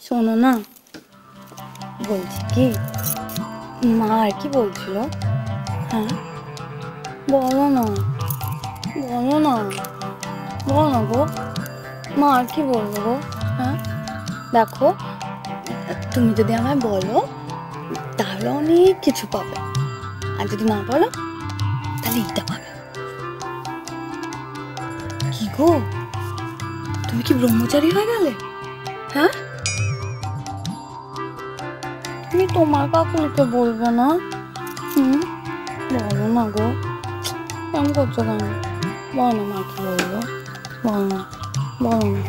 শোনো না, বলছি কি মা আর কি বলছিল? হ্যাঁ বলো না, বলো না, বলো না গো, মা আর কি বলবো গো? হ্যাঁ দেখো, তুমি যদি আমায় বলো তাহলে অনেক কিছু পাবে, আর যদি না বলো তাহলে এইটা পাবে। কি গো, তুমি কি ব্রহ্মচারী হয়ে গেলে? হ্যাঁ তুমি তোমার কাকুলিকে বলবে না? বলো না গো, কেমন করছো কেন? বলো না, মা কি বলবো? বলো না, বলো না।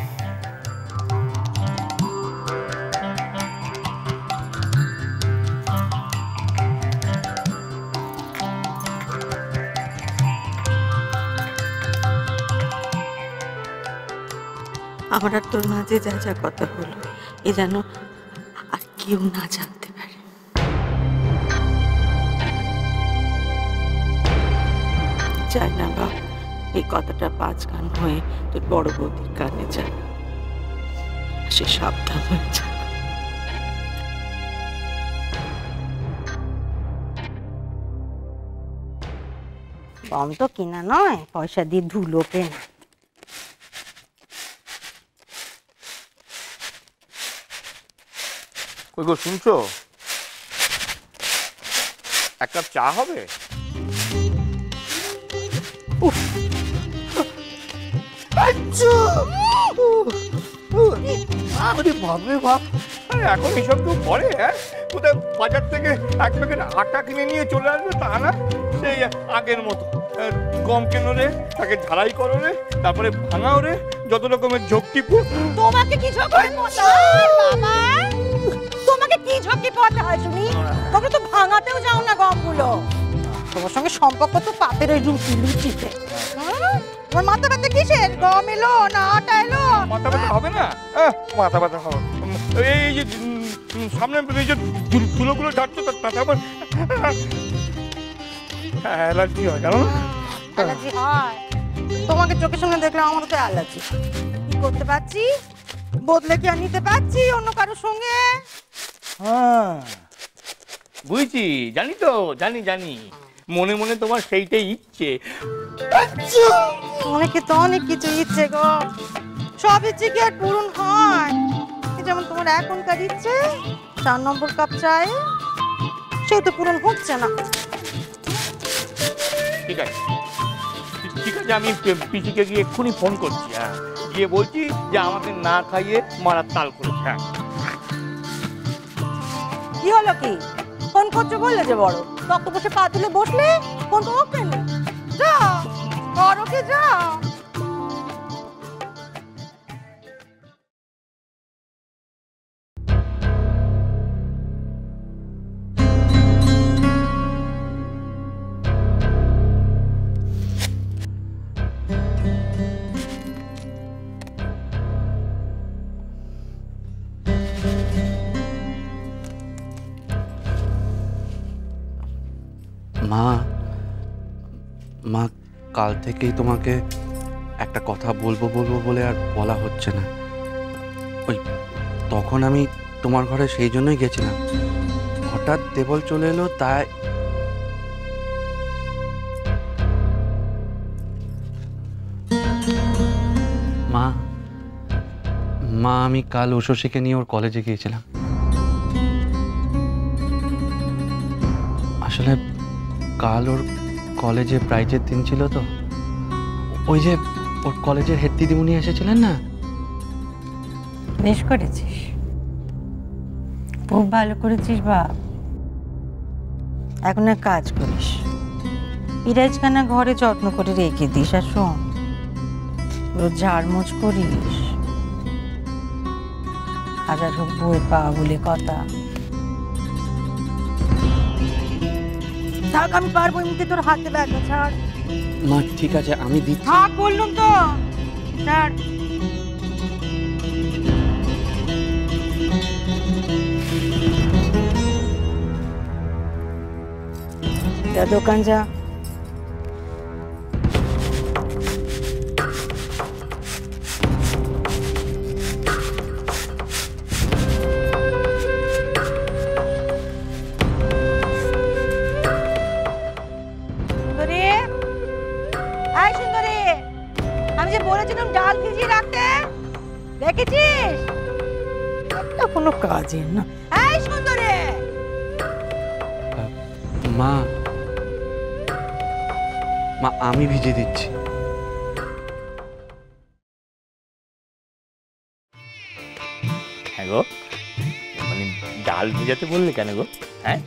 আমার আর তোর মাঝে যা যা কথা হলো, এ যেন আর কেউ না জানতে পারে। চাই না বাপ এই কথাটা 5 গান হয়ে তোর বড় বৌদির কানে যায়, সে সাবধান হয়ে যায়। কম তো কেনা নয়, পয়সা দিয়ে ধুলো কেনা। কই গো শুনছো? এক কাপ চা হবে? ভাববে ভাব, এখন এইসব কেউ করে? হ্যাঁ, কোথায় বাজার থেকে 1 প্যাকেট আটা কিনে নিয়ে চলে আসবে তা না, সেই আগের মতো গম কেনো রে, তাকে ঝাড়াই করো রে, তারপরে ভাঙাও রে, যত রকমের ঝক্কি। তোমাকে কি ঝক্কি পোতে হয় বাবা? তোমাকে কি ঝক্কি পোতে হয় শুনি? তোমরা তো ভাঙাতেও যাও না গমগুলো। তোমার সঙ্গে সম্পর্ক তো পাপের ওই রুটি লুচিতে। তোমার মাথা ব্যথা কিসের? গম এলো না আটা এলো? মাথা ব্যথা হবে না? মাথা ব্যথা হবে। এই যে সামনে এই যে ধুলোগুলো ঝাড়ছো তাতে আমার অ্যালার্জি হয়, জানো না? অ্যালার্জি হয়? তোমাকে চোখের সামনে দেখলে আমারও তো অ্যালার্জি। কি করতে পারছি? বদলে কি আর নিতে পারছি অন্য কারোর সঙ্গে? হ্যাঁ বুঝছি, জানি তো, জানি মনে মনে তোমার সেইটাই ইচ্ছে। অনেকে তো অনেক কিছু ইচ্ছে গো, সব ইচ্ছে কি আর পূরণ হয়? যেমন তোমার এখনকার ইচ্ছে 4 নম্বর কাপ চায়ে, সেও তো পূরণ হচ্ছে না। ঠিক আছে, আমি পিসিকে গিয়ে এক্ষুনি ফোন করছি। হ্যাঁ, গিয়ে বলছি যে আমাকে না খাইয়ে মারার তাল করেছে। হ্যাঁ, কি হলো কি? ফোন করছো বললে যে বড়, তত বসে পা তুলে বসলে ফোন তো ওপেন। যাও করো কি, যাও। মা কাল থেকেই তোমাকে একটা কথা বলবো বলে আর বলা হচ্ছে না। ওই তখন আমি তোমার ঘরে সেই জন্যই গেছিলাম, হঠাৎ দেবল চলে এলো, তাই মা আমি কাল উষসীকে নিয়ে ওর কলেজে গিয়েছিলাম। আসলে কাল ওর কলেজে প্রাইজের দিন ছিল, তো ওই যে ওর কলেজের হেড দিদিমণি এসেছিলেন না। বেশ করেছিস, খুব ভালো করেছিস বাপ। এখন এক কাজ করিস, পিরাজখানা ঘরে যত্ন করে রেখে দিস। আর শোন, রোজ ঝাড়মোছ করিস, হাজার হোক বই পাওয়া বলে কথা। থাক, আমি পারবো এমনিতে, তোর হাতে ব্যথা। ছাড় মা, ঠিক আছে আমি দিচ্ছি। থাক বললুম তো, ছাড়। যা দোকান যা। এই সুন্দরী, আমি যে বলেছিলাম ডাল ভিজিয়ে রাখতে, দেখেছিস? একটা কোনো কাজের না। এই সুন্দরী, মা মা আমি ভিজে দিচ্ছি। হ্যাঁ গো, মানে ডাল ভেজাতে বললে কেন গো? হ্যাঁ,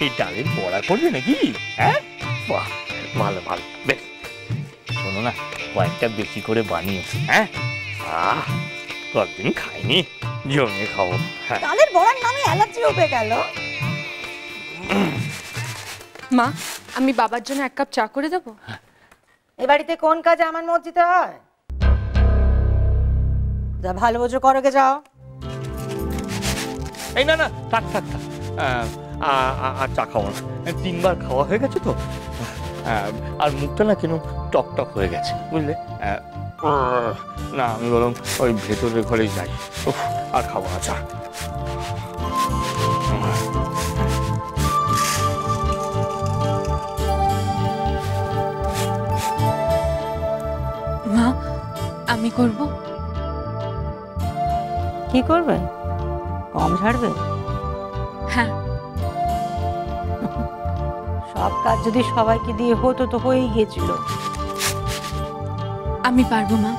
এই ডালের বড়া করবে নাকি? হ্যাঁ, বাহ, ভালো ভালো, বেশ। শোনো না, কয়েকটা বেশি করে বানিও। হ্যাঁ, কতদিন খাইনি, জমে খাবো। হ্যাঁ, ডালের বড়ার নামে অ্যালার্জি উঠে গেল। মা, আমি বাবার জন্য 1 কাপ চা করে দেবো? এ বাড়িতে কোন কাজ আমার মসজিদে হয়? যা ভালো বোঝো করোগে যাও। এই না না, থাক থাক থাক, আর চা খাবো না, 3 বার খাওয়া হয়ে গেছে তো। আর মুখটা না কেন টক টক হয়ে গেছে, বুঝলে? না, আমি বরং ওই ভেতরের ঘরেই যাই। আর খাবো না চা। মা, আমি করব। কি করবে? কম ঝাড়বে? হ্যাঁ। সব কাজ যদি সবাইকে দিয়ে হতো তো হয়েই গিয়েছিল। আমি পারবো মা,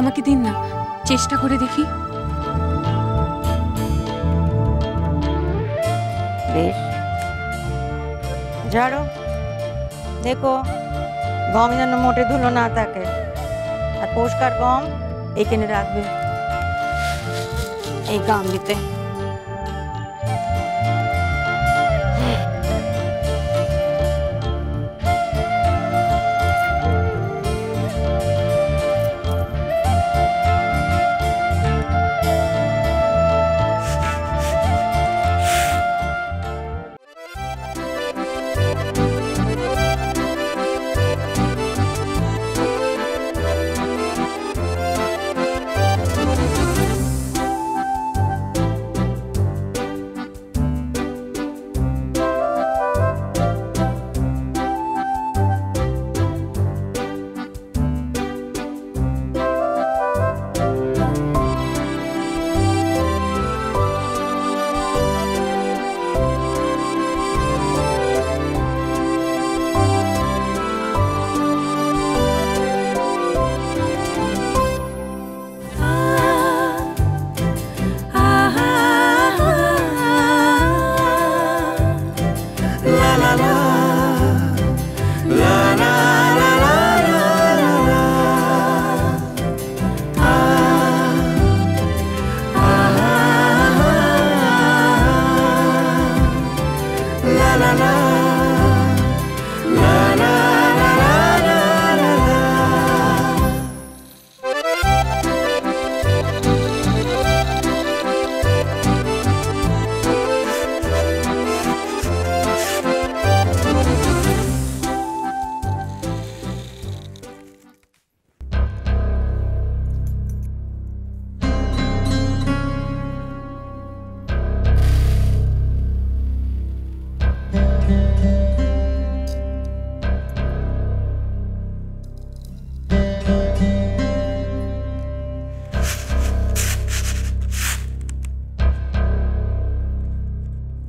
আমাকে দিন না, চেষ্টা করে দেখি। বেশ, ঝাড়ো, দেখো গম যেন মোটে ধুলো না থাকে। আর পরিষ্কার গম এখানে রাখবে, এই গামলিতে।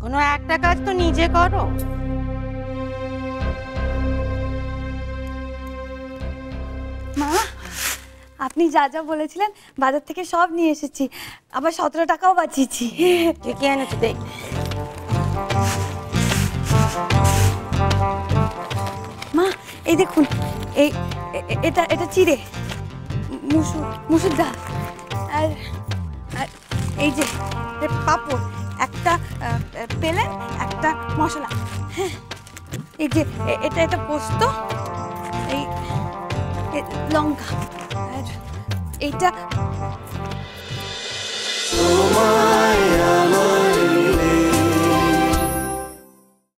কোনো একটা কাজ তো নিজে করো। মা, আপনি যা যা বলেছিলেন বাজার থেকে সব নিয়ে এসেছি, আবার 17 টাকাও বাঁচিয়েছি। তুই কি এনেছো দেখ। মা, এই দেখুন, এই এটা এটা চিড়ে, মুসুর ডাল, আর আর এই যে পাঁপড়, একটা পেলেন, একটা মশলা, হ্যাঁ, এই যে এটা পোস্ত, এই লঙ্কা, আর এইটা